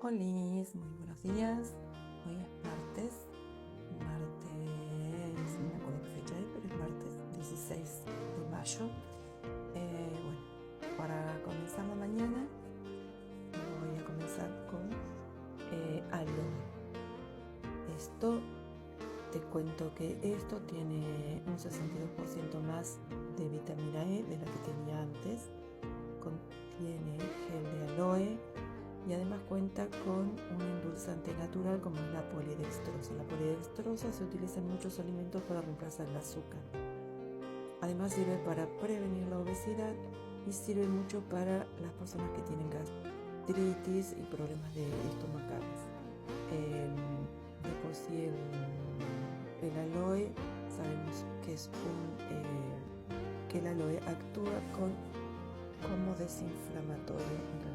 Olis, muy buenos días. Hoy es martes, no me acuerdo qué fecha es, pero es martes 16 de mayo. Bueno, para comenzar la mañana voy a comenzar con aloe. Esto, te cuento que esto tiene un 62% más de vitamina E de la que tenía antes. Contiene gel de aloe y además cuenta con un endulzante natural como es la polidextrosa. La polidextrosa se utiliza en muchos alimentos para reemplazar el azúcar. Además sirve para prevenir la obesidad y sirve mucho para las personas que tienen gastritis y problemas estomacales. De por sí el aloe, sabemos que que el aloe actúa como desinflamatorio en